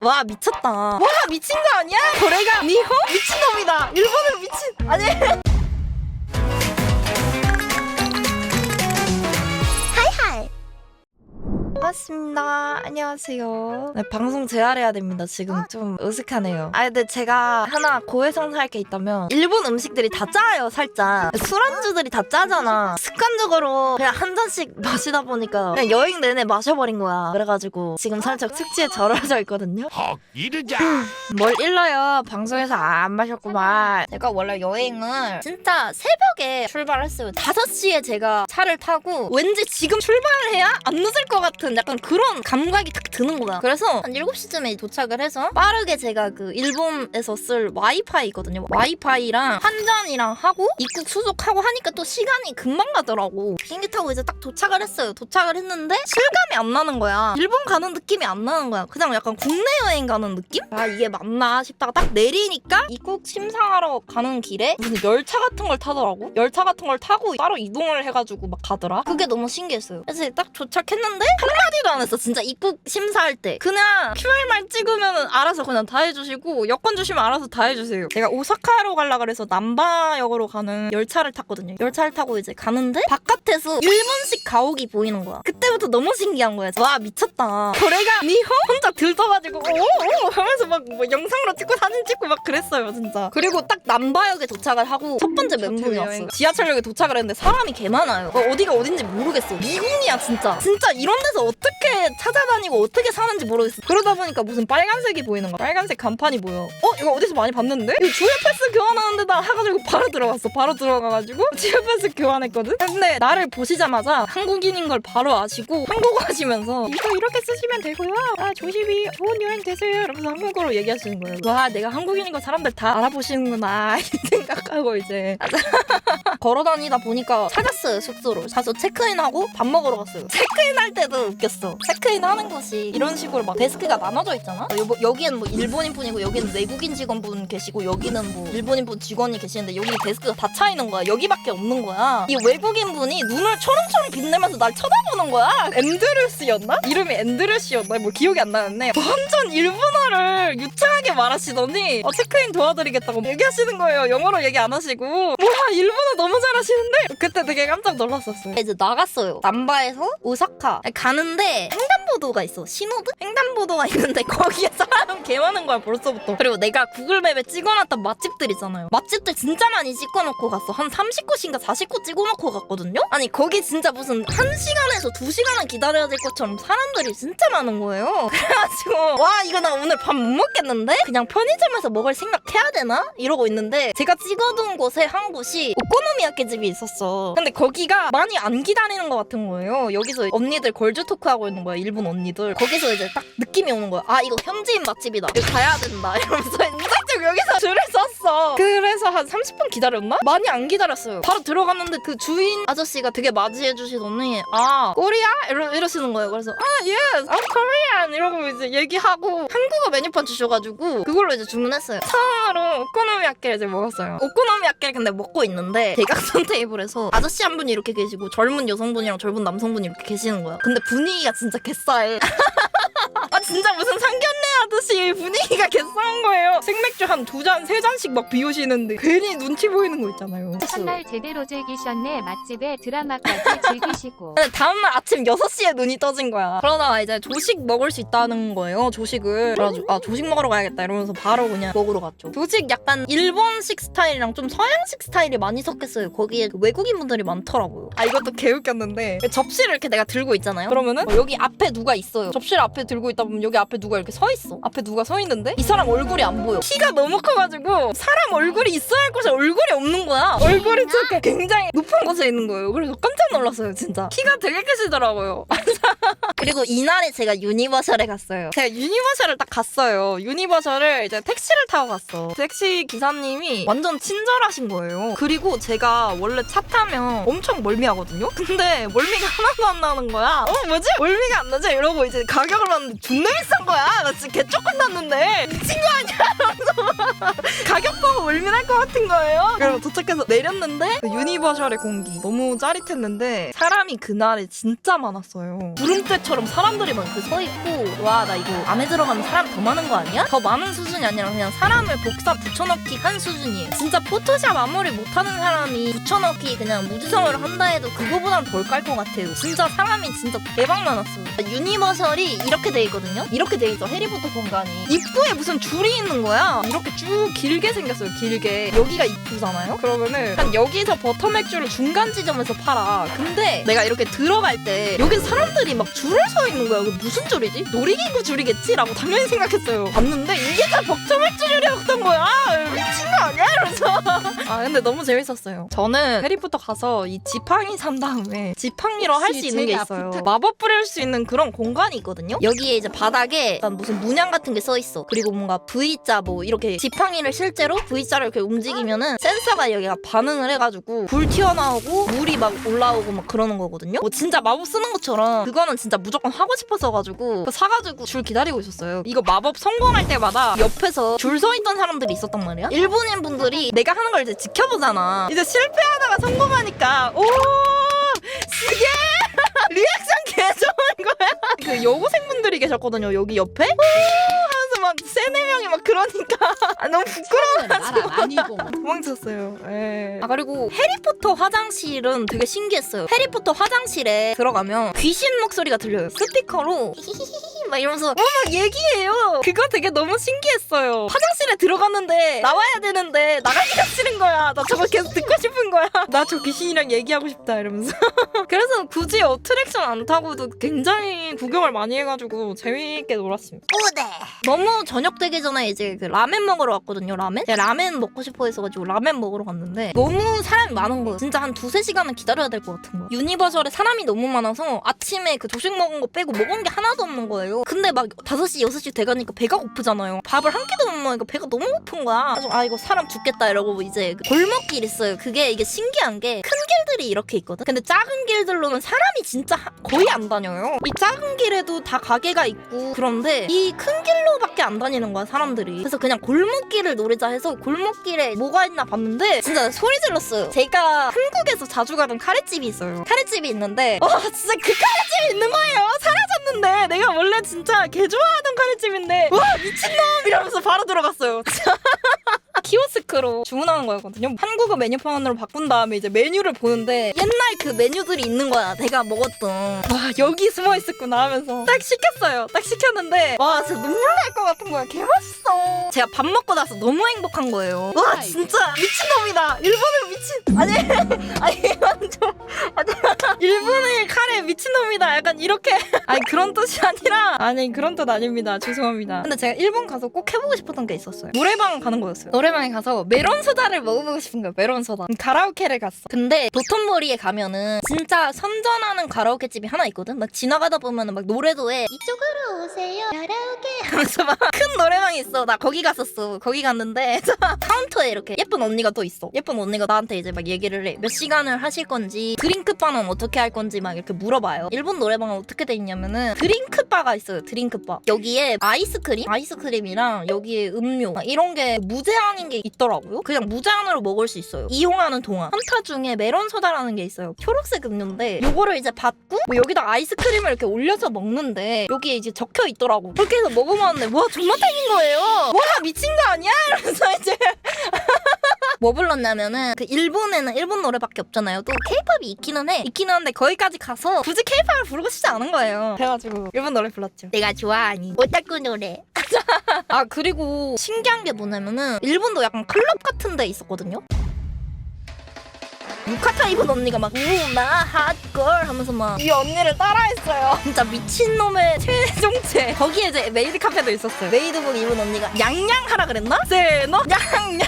와 미쳤다. 와 미친 거 아니야? 고래가 니호? 미친놈이다. 일본은 미친 아니. 하이하이. 반갑습니다. 안녕하세요. 네, 방송 재활해야 됩니다. 지금 좀 어색하네요. 근데 제가 하나 고해성사할 게 있다면 일본 음식들이 다 짜요. 살짝 술안주들이 다 짜잖아. 습관적으로 그냥 한 잔씩 마시다 보니까 그냥 여행 내내 마셔버린 거야. 그래가지고 지금 살짝 숙취에 절여져 있거든요. 이르자. 뭘 일러요. 방송에서 안 마셨구만. 제가 원래 여행을 진짜 새벽에 출발했어요. 5시에 제가 차를 타고 왠지 지금 출발해야 안 늦을 것 같은 약간 그런 감각이 딱 드는 거야. 그래서 한 7시쯤에 도착을 해서 빠르게 제가 그 일본에서 쓸 와이파이 있거든요. 와이파이랑 환전이랑 하고 입국 수속하고 하니까 또 시간이 금방 가더라고. 비행기 타고 이제 딱 도착을 했어요. 도착을 했는데 실감이 안 나는 거야. 일본 가는 느낌이 안 나는 거야. 그냥 약간 국내 여행 가는 느낌? 아 이게 맞나 싶다가 딱 내리니까 입국 심사하러 가는 길에 무슨 열차 같은 걸 타더라고. 열차 같은 걸 타고 따로 이동을 해가지고 막 가더라. 그게 너무 신기했어요. 그래서 딱 도착했는데 한마디도 안 했어. 진짜 입국 심사할 때 그냥 QR만 찍으면 알아서 그냥 다 해주시고 여권 주시면 알아서 다 해주세요. 제가 오사카로 가려고 그래서 남바역으로 가는 열차를 탔거든요. 열차를 타고 이제 가는데 바깥에서 일본식 가옥이 보이는 거야. 그때부터 너무 신기한 거야. 와 미쳤다. 고래가 니호? 혼자 들떠가지고 오오 하면서 막 뭐 영상으로 찍고 사진 찍고 막 그랬어요 진짜. 그리고 딱 남바역에 도착을 하고 첫 번째 멘붕이 왔어. 지하철역에 도착을 했는데 사람이 개 많아요. 어디가 어딘지 모르겠어. 미궁이야 진짜. 진짜 이런 데서 어떻게 찾아다니고 어떻게 사는지 모르겠어. 그러다 보니까 무슨 빨간색이 보이는 거야. 빨간색 간판이 보여. 이거 어디서 많이 봤는데? 이거 주요 패스 교환하는 데다 해가지고 바로 들어갔어. 바로 들어가가지고 주요 패스 교환했거든? 근데 나를 보시자마자 한국인인 걸 바로 아시고 한국어 하시면서 이거 이렇게 쓰시면 되고요. 조심히 좋은 여행 되세요. 이러면서 한국어로 얘기하시는 거예요. 와 내가 한국인인 거 사람들 다 알아보시는구나 이 생각하고 이제 걸어다니다 보니까 찾았어요. 숙소를. 가서 체크인하고 밥 먹으러 갔어요. 체크인할 때도 웃겼어. 체크인하는 곳이 이런 식으로 막 데스크가 나눠져 있잖아. 여기는 뭐 일본인 분이고 여기는 외국인 직원분 계시고 여기는 뭐 일본인 분 직원이 계시는데 여기 데스크가 다 차 있는 거야. 여기밖에 없는 거야. 이 외국인 분이 눈을 초롱초롱 빛내면서 날 쳐다보는 거야. 앤드루스였나? 이름이 앤드루스였나? 뭐 기억이 안 나는데 완전 일본어를 유창하게 말하시더니 체크인 도와드리겠다고 얘기하시는 거예요. 영어로 얘기 안 하시고. 뭐야 일본어 너무 잘하시는데? 그때 되게 깜짝 놀랐었어요. 이제 나갔어요. 남바에서 오사카 가는데 횡단보도가 있어. 신호등? 횡단보도가 있는데 거기에 사람 개 많은 거야 벌써부터. 그리고 내가 구글맵에 찍어놨던 맛집들 있잖아요. 맛집들 진짜 많이 찍어놓고 갔어. 한 30곳인가 40곳 찍어놓고 갔거든요. 아니 거기 진짜 무슨 1시간에서 2시간은 기다려야 될 것처럼 사람들이 진짜 많은 거예요. 그래가지고 와 이거 나 오늘 밥 못 먹겠는데? 그냥 편의점에서 먹을 생각해야 되나? 이러고 있는데 제가 찍어둔 곳에 한 곳이 오코노미야끼 집이 있었어. 근데 거기가 많이 안 기다리는 것 같은 거예요. 여기서 언니들 걸즈 토크하고 있는 거야. 일본 언니들. 거기서 이제 딱 느낌이 오는 거야. 아 이거 현지인 맛집이다. 여기 가야 된다. 이러면서 인사적 여기서 줄을 섰어. 그래서 한 30분 기다렸나? 많이 안 기다렸어요. 바로 들어갔는데 그 주인 아저씨가 되게 맞이해 주시더니 코리아? 이러시는 거예요. 그래서 yes, I'm Korean 이러고 이제 얘기하고 한국어 메뉴판 주셔가지고 그걸로 이제 주문했어요. 처음으로 오코노미야끼를 이제 먹었어요. 오코노미야끼를 근데 먹고 있는데 대각선 테이블에서 아저씨 한 분이 이렇게 계시고 젊은 여성분이랑 젊은 남성분이 이렇게 계시는 거야. 근데 분위기가 진짜 개싸해. 진짜 무슨 상견례 하듯이 분위기가 개싸한 거예요. 생맥주 한 2잔, 3잔씩 막 비우시는데 괜히 눈치 보이는 거 있잖아요. 첫날 제대로 즐기셨네. 맛집에 드라마까지 즐기시고. 다음날 아침 6시에 눈이 떠진 거야. 그러다가 이제 조식 먹을 수 있다는 거예요. 조식을. 그래가지고 조식 먹으러 가야겠다 이러면서 바로 그냥 먹으러 갔죠. 조식 약간 일본식 스타일이랑 좀 서양식 스타일이 많이 섞였어요. 거기에 외국인 분들이 많더라고요. 이것도 개웃겼는데 접시를 이렇게 내가 들고 있잖아요. 그러면은 여기 앞에 누가 있어요. 접시를 앞에 들고 있다 보면 여기 앞에 누가 이렇게 서 있어. 앞에 누가 서 있는데 이 사람 얼굴이 안 보여. 키가 너무 커가지고 사람 얼굴이 있어야 할 곳에 얼굴이 없는 거야. 얼굴이 진짜 굉장히 높은 곳에 있는 거예요. 그래서 깜짝 놀랐어요 진짜. 키가 되게 크시더라고요. 그리고 이날에 제가 유니버셜에 갔어요. 제가 유니버셜을 딱 갔어요. 유니버셜을 이제 택시를 타고 갔어. 택시 기사님이 완전 친절하신 거예요. 그리고 제가 원래 차 타면 엄청 멀미하거든요. 근데 멀미가 하나도 안 나는 거야. 뭐지? 멀미가 안 나지? 이러고 이제 가격을 봤는데 존나 비싼 거야. 나 진짜 개조금 났는데 미친 거 아니야? 가격 보고 울민할 것 같은 거예요. 그래서 도착해서 내렸는데 그 유니버셜의 공기 너무 짜릿했는데 사람이 그날에 진짜 많았어요. 구름대처럼 사람들이 막 이렇게 서 있고 와 나 이거 안에 들어가면 사람 더 많은 거 아니야? 더 많은 수준이 아니라 그냥 사람을 복사 붙여넣기 한 수준이에요. 진짜 포토샵 아무리 못하는 사람이 붙여넣기 그냥 무지성으로 한다 해도 그거보단 덜 깔 것 같아요. 진짜 사람이 진짜 대박 많았어요. 유니버셜이 이렇게 돼 있거든요. 이렇게 돼 있어. 해리포터 공간이. 입구에 무슨 줄이 있는 거야. 이렇게 쭉 길게 생겼어요. 길게. 여기가 입구잖아요. 그러면은 한 여기서 버터 맥주를 중간 지점에서 팔아. 근데 내가 이렇게 들어갈 때 여기 사람들이 막 줄을 서 있는 거야. 이게 무슨 줄이지? 놀이기구 줄이겠지? 라고 당연히 생각했어요. 봤는데 이게 다 버터 맥주 줄이었던 거야. 미친 거 아니야? 이러면서. 아 근데 너무 재밌었어요. 저는 해리포터 가서 이 지팡이 산 다음에 지팡이로 할 수 있는 게 있어요. 마법 뿌릴 수 있는 그런 공간이 있거든요. 여기에 이제 바닥에 약간 무슨 문양 같은 게 써 있어. 그리고 뭔가 V자 뭐 이렇게 지팡이를 실제로 V자를 이렇게 움직이면은 센서가 여기가 반응을 해가지고 불 튀어나오고 물이 막 올라오고 막 그러는 거거든요. 뭐 진짜 마법 쓰는 것처럼 그거는 진짜 무조건 하고 싶어서가지고 사가지고 줄 기다리고 있었어요. 이거 마법 성공할 때마다 옆에서 줄 서 있던 사람들이 있었단 말이야. 일본인 분들이 내가 하는 걸 이제 지켜보잖아. 이제 실패하다가 성공하니까 오 시계 리액션 개 좋은 거야. 그 여고생분들이 계셨거든요. 여기 옆에 하면서 막 3-4명이 막 그러니까 너무 부끄러워가지고 도망쳤어요. 예. 아 그리고 해리포터 화장실은 되게 신기했어요. 해리포터 화장실에 들어가면 귀신 목소리가 들려요. 스피커로 막 이러면서 막 얘기해요. 그거 되게 너무 신기했어요. 화장실에 들어갔는데 나와야 되는데 나가기가 싫은 거야. 나 저거 계속 듣고 싶은 거야. 나 저 귀신이랑 얘기하고 싶다 이러면서. 그래서 굳이 어트랙션 안 타고도 굉장히 구경을 많이 해가지고 재미있게 놀았습니다. 네. 너무 저녁 되기 전에 이제 그 라멘 먹으러 갔거든요. 라멘? 제가 라멘 먹고 싶어 했어가지고 라멘 먹으러 갔는데 너무 사람이 많은 거예요. 진짜 한 2-3시간은 기다려야 될 것 같은 거야. 유니버셜에 사람이 너무 많아서 아침에 그 조식 먹은 거 빼고 먹은 게 하나도 없는 거예요. 근데 막 5시, 6시 돼가니까 배가 고프잖아요. 밥을 한 끼도 못 먹으니까 배가 너무 고픈 거야. 그래서 아 이거 사람 죽겠다 이러고 이제 그 골목길 있어요. 그게 이게 신기한 게 큰 길들이 이렇게 있거든. 근데 작은 길들로는 사람이 진짜 거의 안 다녀요. 이 작은 길에도 다 가게가 있고 그런데 이 큰 길로밖에 안 다니는 거야 사람들이. 그래서 그냥 골목길을 노리자 해서 골목길에 뭐가 있나 봤는데 진짜 소리 질렀어요. 제가 한국에서 자주 가던 카레집이 있어요. 카레집이 있는데 와 진짜 그 카레집이 있는 거예요. 사라졌는데 내가 원래 진짜 개 좋아하던 카레집인데 와 미친놈 이러면서 바로 들어갔어요. 키오스크로 주문하는 거였거든요. 한국어 메뉴판으로 바꾼 다음에 이제 메뉴를 보는데 옛날 그 메뉴들이 있는 거야. 내가 먹었던. 와 여기 숨어 있었구나 하면서 딱 시켰어요. 딱 시켰는데 와 진짜 눈물 날 것 같은 거야. 개 맛있어. 제가 밥 먹고 나서 너무 행복한 거예요. 와 진짜 미친놈이다. 일본은 미친 아니 이건 좀 아니 일본의 카레 미친놈이다. 약간 이렇게 아니 그런 뜻이 아니라 아니 그런 뜻 아닙니다. 죄송합니다. 근데 제가 일본 가서 꼭 해보고 싶었던 게 있었어요. 노래방 가는 거였어요. 노래방에 가서 메론 소다를 먹어보고 싶은 거예요. 메론 소다. 가라오케를 갔어. 근데 도톤보리에 가면은 진짜 선전하는 가라오케 집이 하나 있거든. 막 지나가다 보면은 막 노래도에 이쪽으로 오세요 가라오케 하면서 막 큰 노래방이 있어. 나 거기 갔었어. 거기 갔는데 카운터에 이렇게 예쁜 언니가 또 있어. 예쁜 언니가 나한테 이제 막 얘기를 해. 몇 시간을 하실 건지 드링크바는 어떻게 할 건지 막 이렇게 물어봐요. 일본 노래방은 어떻게 돼 있냐면은 드링크바가 있어요. 드링크바. 여기에 아이스크림이랑 여기에 음료 막 이런 게 무제한인 게 있더라고요. 그냥 무제한으로 먹을 수 있어요. 이용하는 동안. 한타 중에 메론 소다라는 게 있어요. 초록색 음료인데 요거를 이제 받고 뭐 여기다 아이스크림을 이렇게 올려서 먹는데 여기에 이제 적혀 있더라고. 그렇게 해서 먹어봤는데 와 존나 땡긴 거예요. 와 미친 거 아니야? 이러면서 이제 뭐 불렀냐면은 그 일본에는 일본 노래밖에 없잖아요. 또 케이팝이 있기는 한데 거기까지 가서 굳이 케이팝을 부르고 싶지 않은 거예요. 그래가지고 일본 노래 불렀죠. 내가 좋아하니 오타쿠 노래. 아 그리고 신기한 게 뭐냐면은 일본도 약간 클럽 같은 데 있었거든요. 유카타 입은 언니가 막 우나 핫걸 하면서 막 이 언니를 따라했어요. 진짜 미친놈의 최종체. 거기에 이제 메이드 카페도 있었어요. 메이드복 입은 언니가 양양 하라 그랬나? 세너 양양